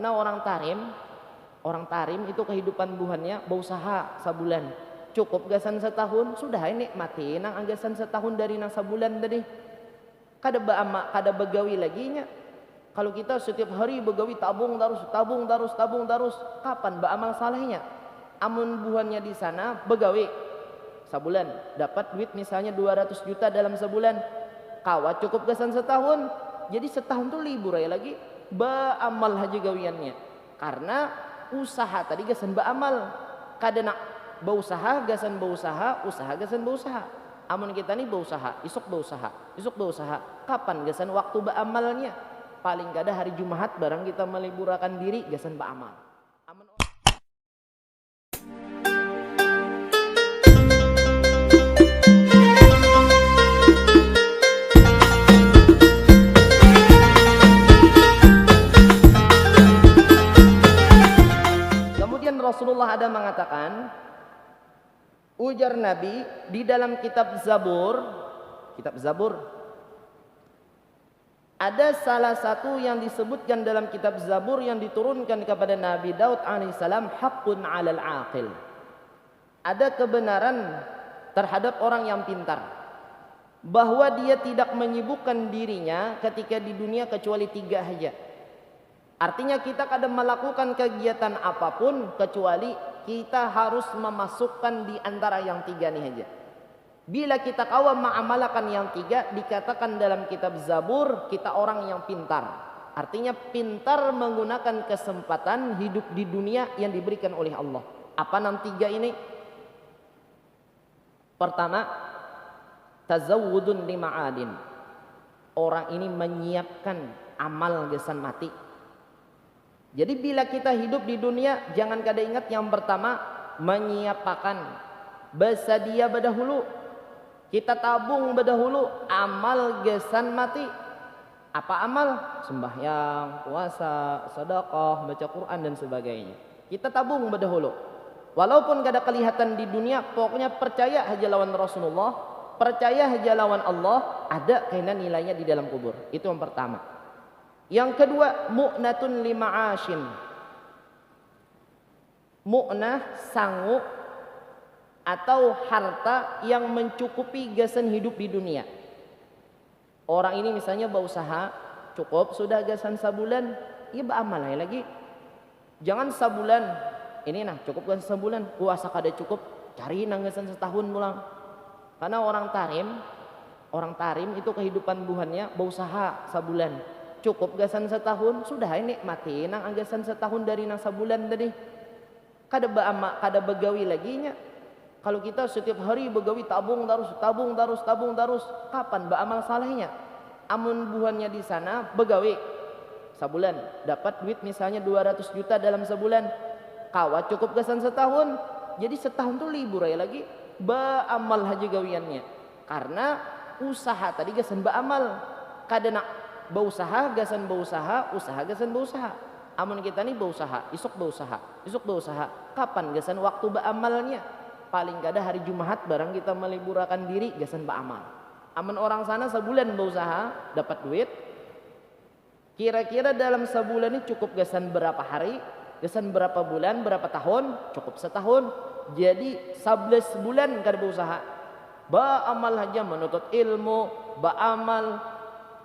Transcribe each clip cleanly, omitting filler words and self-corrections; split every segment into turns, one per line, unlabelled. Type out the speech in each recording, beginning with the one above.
Karena orang tarim itu kehidupan buhannya berusaha sebulan. Cukup gasan setahun, sudah ini mati nang anggasan setahun dari nang sebulan tadi. Kada begawi lagi nya. Kalau kita setiap hari begawi tabung terus, kapan beramal salehnya? Amun buhannya di sana begawi sebulan, dapat duit misalnya 200 juta dalam sebulan. Kawat cukup gasan setahun. Jadi setahun tuh libur ya lagi. Beramal haji gawiannya. Karena usaha tadi gasan beramal. Kada nak berusaha gasan berusaha, usaha gasan berusaha. Amun kita nih berusaha, isuk berusaha. Kapan gasan waktu beramalnya? Paling kada hari Jumat barang kita meliburakan diri gasan beramal. Amun Kemudian Rasulullah ada mengatakan, ujar Nabi di dalam kitab Zabur ada salah satu yang disebutkan dalam kitab Zabur yang diturunkan kepada Nabi Daud alaihissalam, haqqun 'alal 'aqil. Ada kebenaran terhadap orang yang pintar, bahwa dia tidak menyibukkan dirinya ketika di dunia kecuali 3 saja. Artinya kita kadang melakukan kegiatan apapun kecuali kita harus memasukkan di antara yang 3 nih aja. Bila kita kawam mengamalkan yang 3, dikatakan dalam kitab Zabur kita orang yang pintar. Artinya pintar menggunakan kesempatan hidup di dunia yang diberikan oleh Allah. Apa yang 3 ini? Pertama, tazawwudun lima'adin. Orang ini menyiapkan amal gesan mati. Jadi bila kita hidup di dunia, jangan kada ingat yang pertama menyiapkan, bersedia berdahulu. Kita tabung berdahulu amal gesan mati. Apa amal? Sembahyang, puasa, sedekah, baca Quran dan sebagainya. Kita tabung berdahulu. Walaupun kada kelihatan di dunia, pokoknya percaya aja lawan Rasulullah, percaya aja lawan Allah, ada kainan nilainya di dalam kubur. Itu yang pertama. Yang kedua, mu'natun lima'ashin. Mu'nah, sanggup atau harta yang mencukupi gasan hidup di dunia. Orang ini misalnya berusaha, cukup sudah gasan sebulan, ya beramal lagi. Jangan sebulan, ini nah cukup gasan sebulan, puasa kada cukup, cari nang gasan setahun pulang. Karena orang tarim itu kehidupan buhannya berusaha sebulan. Cukup gasan setahun, sudah ini mati nang anggasan setahun dari nang sebulan tadi. Kada begawi lagi nya. Kalau kita setiap hari begawi tabung terus, kapan beramal salehnya? Amun buhannya di sana begawi sebulan, dapat duit misalnya 200 juta dalam sebulan. Kawat cukup gasan setahun. Jadi setahun tuh libur ya lagi. Beramal haji gawiannya. Karena usaha tadi gasan beramal. Kada nak berusaha gasan berusaha, usaha gasan berusaha. Amun kita nih berusaha, isuk berusaha. Kapan gasan waktu beramalnya? Paling kada hari Jumat barang kita meliburakan diri gasan beramal. Amun orang sana sebulan berusaha dapat duit. Kira-kira dalam sebulan ini cukup gasan berapa hari? Gasan berapa bulan, berapa tahun? Cukup setahun. Jadi 11 bulan kada berusaha. Beramal aja, menuntut ilmu, beramal.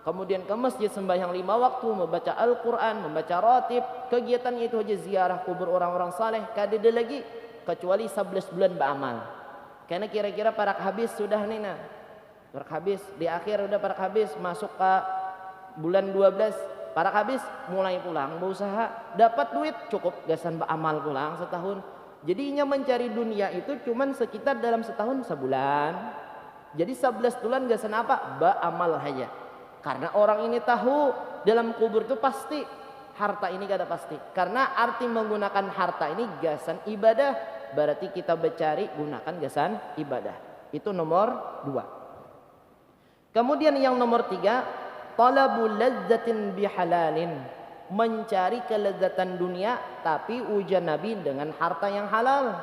Kemudian ke masjid sembahyang 5 waktu, membaca Al-Quran, membaca ratib. Kegiatannya itu aja ziarah kubur orang-orang saleh. Kada ada lagi kecuali 11 bulan beramal. Karena kira-kira parak habis sudah nih nah. Parak habis, di akhir udah parak habis, masuk ke bulan 12. Parak habis, mulai pulang berusaha. Dapat duit, cukup gasan beramal pulang setahun. Jadinya mencari dunia itu cuman sekitar dalam setahun sebulan. Jadi 11 bulan gasan apa? Beramal aja. Karena orang ini tahu dalam kubur itu pasti, harta ini kada pasti. Karena arti menggunakan harta ini gasan ibadah, berarti kita bercari gunakan gasan ibadah. Itu nomor 2. Kemudian yang nomor 3, talabul lazzatin bihalalin, mencari kelezatan dunia tapi ujar Nabi dengan harta yang halal.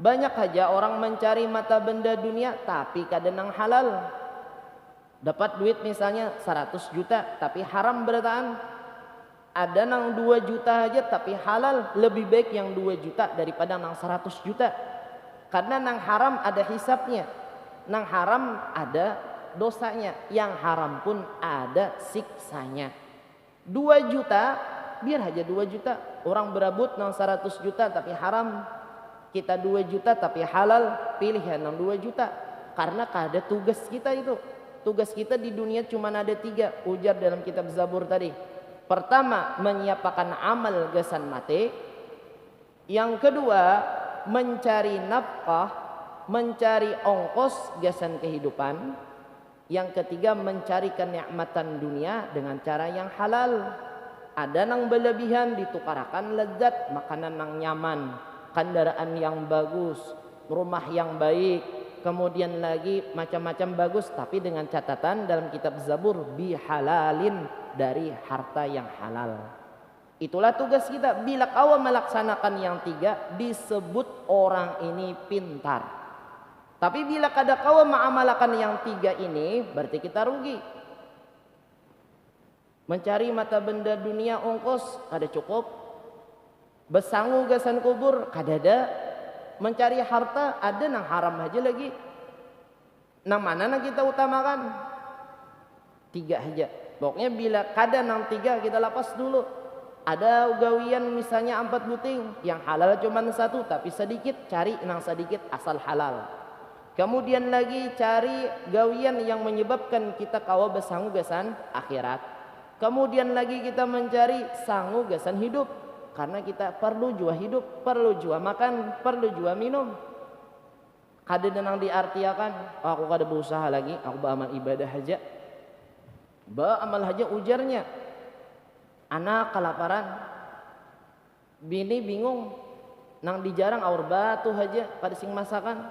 Banyak saja orang mencari mata benda dunia tapi kadang halal. Dapat duit misalnya 100 juta tapi haram berataan. Ada nang 2 juta aja tapi halal, lebih baik yang 2 juta daripada nang 100 juta. Karena nang haram ada hisapnya, nang haram ada dosanya, yang haram pun ada siksanya. 2 juta, biar aja 2 juta. Orang berebut nang 100 juta tapi haram, kita 2 juta tapi halal, pilih yang nang 2 juta. Karena ada tugas kita itu. Tugas kita di dunia cuma ada 3, ujar dalam kitab Zabur tadi. Pertama, menyiapkan amal gasan mati. Yang kedua, mencari nafkah, mencari ongkos gasan kehidupan. Yang ketiga, mencari kenikmatan dunia dengan cara yang halal. Ada nang berlebihan ditukarakan lezat, makanan nang nyaman, kendaraan yang bagus, rumah yang baik, kemudian lagi macam-macam bagus, tapi dengan catatan dalam kitab Zabur bihalalin, dari harta yang halal. Itulah tugas kita. Bila kau melaksanakan yang 3, disebut orang ini pintar. Tapi bila kada kau mengamalkan yang 3 ini, berarti kita rugi. Mencari mata benda dunia ongkos kada cukup, besangu gasan kubur kada ada, mencari harta ada nang haram aja lagi. Nang mana nang kita utamakan? 3 aja. Pokoknya bila kada nang 3 kita lepas dulu. Ada gawian misalnya 4 buting, yang halal cuma 1 tapi sedikit, cari nang sedikit asal halal. Kemudian lagi cari gawian yang menyebabkan kita kawa besangu gasan akhirat. Kemudian lagi kita mencari sangu gasan hidup, karena kita perlu jua hidup, perlu jua makan, perlu jua minum. Kada nang diartiakan, aku kada berusaha lagi, aku beramal ibadah aja. Amal aja ujarnya. Anak kelaparan, bini bingung, nang dijarang aur batu aja pada sing masakan.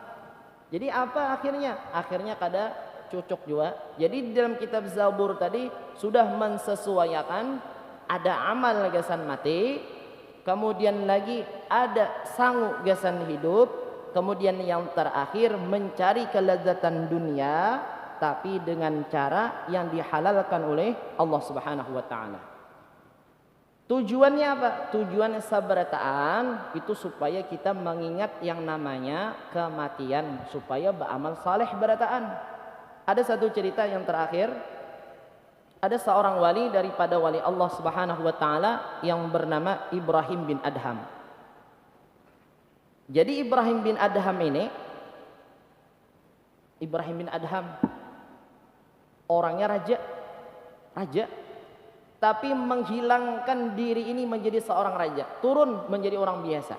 Jadi apa akhirnya? Akhirnya kada cocok juga. Jadi dalam kitab Zabur tadi sudah mensesuaikan, ada amal gasan mati, kemudian lagi ada sangu gasan hidup, kemudian yang terakhir mencari kelezatan dunia tapi dengan cara yang dihalalkan oleh Allah Subhanahu wa taala. Tujuannya apa? Tujuan sabarataan itu supaya kita mengingat yang namanya kematian, supaya beramal saleh berataan. Ada satu cerita yang terakhir. Ada seorang wali daripada wali Allah Subhanahu wa taala yang bernama Ibrahim bin Adham. Jadi Ibrahim bin Adham ini, Ibrahim bin Adham orangnya raja, tapi menghilangkan diri ini menjadi seorang raja, turun menjadi orang biasa.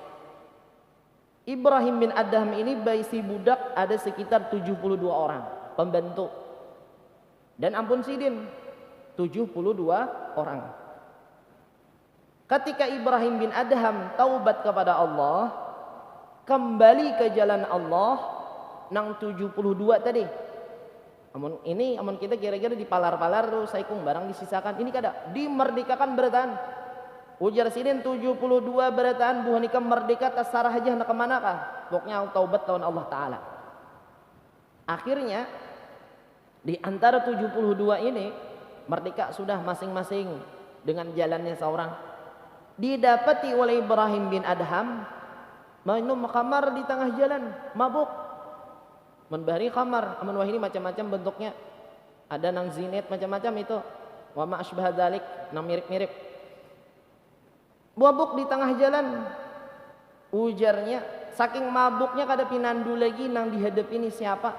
Ibrahim bin Adham ini baisi budak ada sekitar 72 orang pembantu, dan ampun sidin 72 orang. Ketika Ibrahim bin Adham taubat kepada Allah, kembali ke jalan Allah, nang 72 tadi. Amun kita kira-kira dipalar-palar terus saikung barang disisakan. Ini kada dimerdekakan berataan. Ujar sidin 72 berataan buah nikah merdeka tasarah aja nak kemana kah? Pokoknya taubat tahun Allah Ta'ala. Akhirnya di antara 72 ini merdeka sudah masing-masing dengan jalannya seorang. Didapati oleh Ibrahim bin Adham minum kamar di tengah jalan, mabuk. Membari kamar, amun wah ini macam-macam bentuknya. Ada nang zinet macam-macam itu. Wa ma asbah dzalik, nang mirip-mirip. Mabuk di tengah jalan. Ujarnya, saking mabuknya kada pinandu lagi nang dihadap ini siapa?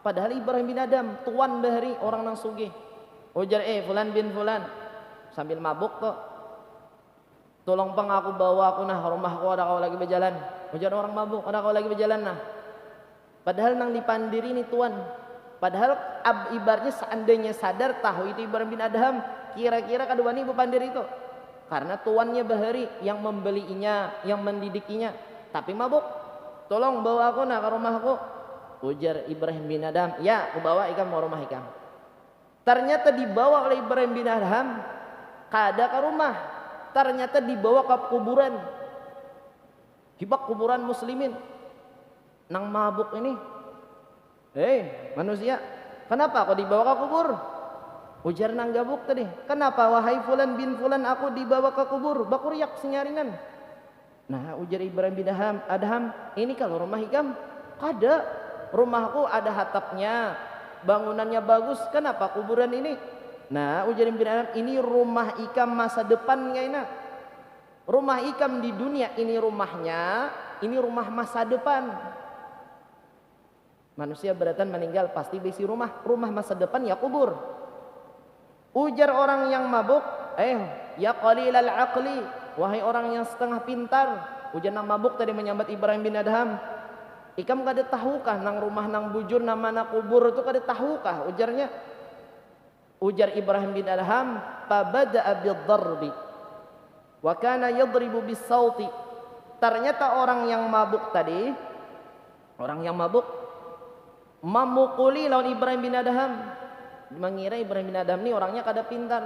Padahal Ibrahim bin Adham, tuan bahari orang nang sugih. Ujar, fulan bin fulan. Sambil mabuk kok. Tolong pang aku bawa aku nah rumahku, ada kau lagi berjalan. Ujar orang mabuk, ada kau lagi berjalan nah. Padahal nang dipandiri ini tuan. Padahal ibaratnya seandainya sadar tahu itu Ibrahim bin Adham, kira-kira kedua ini pandir itu. Karena tuannya bahari yang membelinya, yang mendidikinya. Tapi mabuk. Tolong bawa aku nak ke rumahku. Ujar Ibrahim bin Adham, ya aku bawa ikam mau rumah ikam. Ternyata dibawa oleh Ibrahim bin Adham kada ke rumah. Ternyata dibawa ke kuburan. Hibak kuburan muslimin. Nang mabuk ini, manusia, kenapa kau dibawa ke kubur? Ujar nang gabuk tadi, kenapa wahai fulan bin fulan aku dibawa ke kubur, bakuriak senyaringan. Nah ujar Ibrahim bin Adham, ini kalau rumah ikam, kada, rumahku ada hatapnya, bangunannya bagus, kenapa kuburan ini? Nah ujar bin Adham, ini rumah ikam masa depan ngaina. Rumah ikam di dunia ini rumahnya, ini rumah masa depan. Manusia beratan meninggal pasti besi rumah, rumah masa depan ya kubur. Ujar orang yang mabuk, ya qalilal aqli, wahai orang yang setengah pintar. Ujar nang mabuk tadi menyambat Ibrahim bin Adham, ikam kada tahukah nang rumah nang bujur nama kubur itu kada tahukah? Ujarnya. Ujar Ibrahim bin Adham, fabada'a bid-darbi wa kana yadribu bis-sauti. Ternyata orang yang mabuk tadi, orang yang mabuk memukuli lawan Ibrahim bin Adham. Mengira Ibrahim bin Adham ini orangnya kada pintar.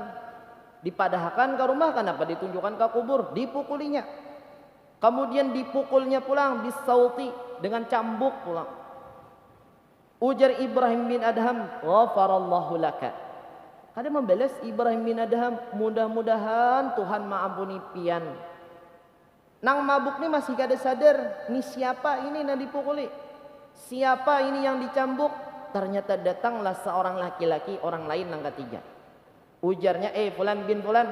Dipadahkan ke rumah, kenapa ditunjukkan ke kubur? Dipukulinya. Kemudian dipukulnya pulang bisauti, dengan cambuk pulang. Ujar Ibrahim bin Adham, ghafarallahu laka. Kada membalas Ibrahim bin Adham, mudah-mudahan Tuhan maampuni pian. Nang mabuk ni masih kada sadar, ni siapa ini yang dipukuli? Siapa ini yang dicambuk? Ternyata datanglah seorang laki-laki, orang lain nang ketiga. Ujarnya, fulan bin fulan,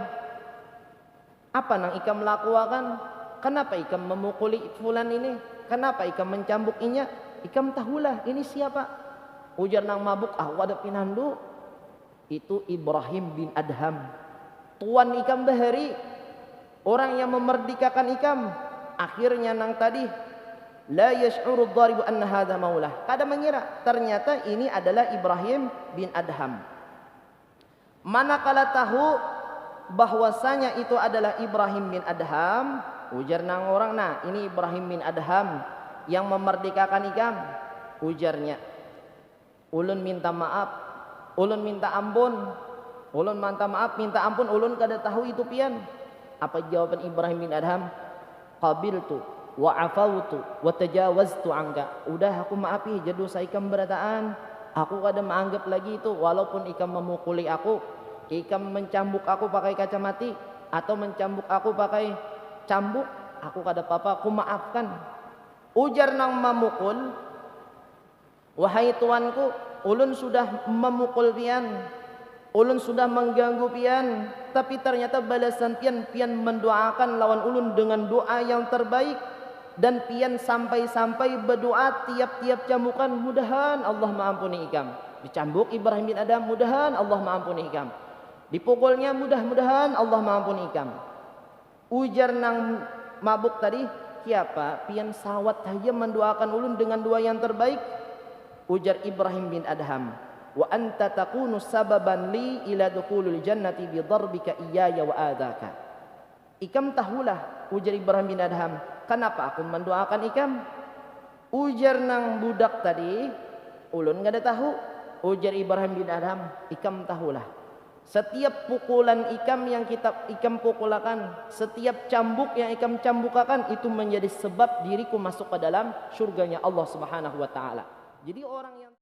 apa nang ikam lakukan? Kenapa ikam memukuli fulan ini? Kenapa ikam mencambuk inya? Ikam tahulah ini siapa? Ujar nang mabuk, ada pinandu. Itu Ibrahim bin Adham, tuan ikam bahari, orang yang memerdekakan ikam. Akhirnya nang tadi, la yash'uru dharibu anna hadha maulah, kada mengira ternyata ini adalah Ibrahim bin Adham. Manakala tahu bahwasanya itu adalah Ibrahim bin Adham, ujar nang orang, nah ini Ibrahim bin Adham yang memerdekakan ikam. Ujarnya, ulun minta maaf, ulun minta ampun, ulun minta maaf, minta ampun, ulun kada tahu itu pian. Apa jawaban Ibrahim bin Adham? Qabiltu wa afautu wa tajawaztu angka. Udah aku maafi jadi dosa ikam berataan. Aku kada menganggap lagi itu, walaupun ikam memukuli aku, ikam mencambuk aku pakai kacamati atau mencambuk aku pakai cambuk, aku kada apa-apa, aku maafkan. Ujar nang memukul, wahai tuanku, ulun sudah memukul pian, ulun sudah mengganggu pian, tapi ternyata balasan pian mendoakan lawan ulun dengan doa yang terbaik. Dan pian sampai-sampai berdoa tiap-tiap cambukan, mudahan Allah mengampuni ikam. Dicambuk Ibrahim bin Adham, mudahan Allah mengampuni ikam. Dipukulnya, mudah-mudahan Allah mengampuni ikam. Ujar nang mabuk tadi, siapa? Pian sawat saja mendoakan ulun dengan doa yang terbaik. Ujar Ibrahim bin Adham, wa anta takunu sababan li ila dukhulil jannati bi darbika iyaya wa adaka. Ikam tahulah, ujar Ibrahim bin Adham, kenapa aku mendoakan ikam? Ujar nang budak tadi, ulun gak ada tahu. Ujar Ibrahim bin Adham, ikam tahulah, setiap pukulan ikam yang ikam pukulakan, setiap cambuk yang ikam cambukakan, itu menjadi sebab diriku masuk ke dalam surganya Allah Subhanahu wa taala. Jadi orang yang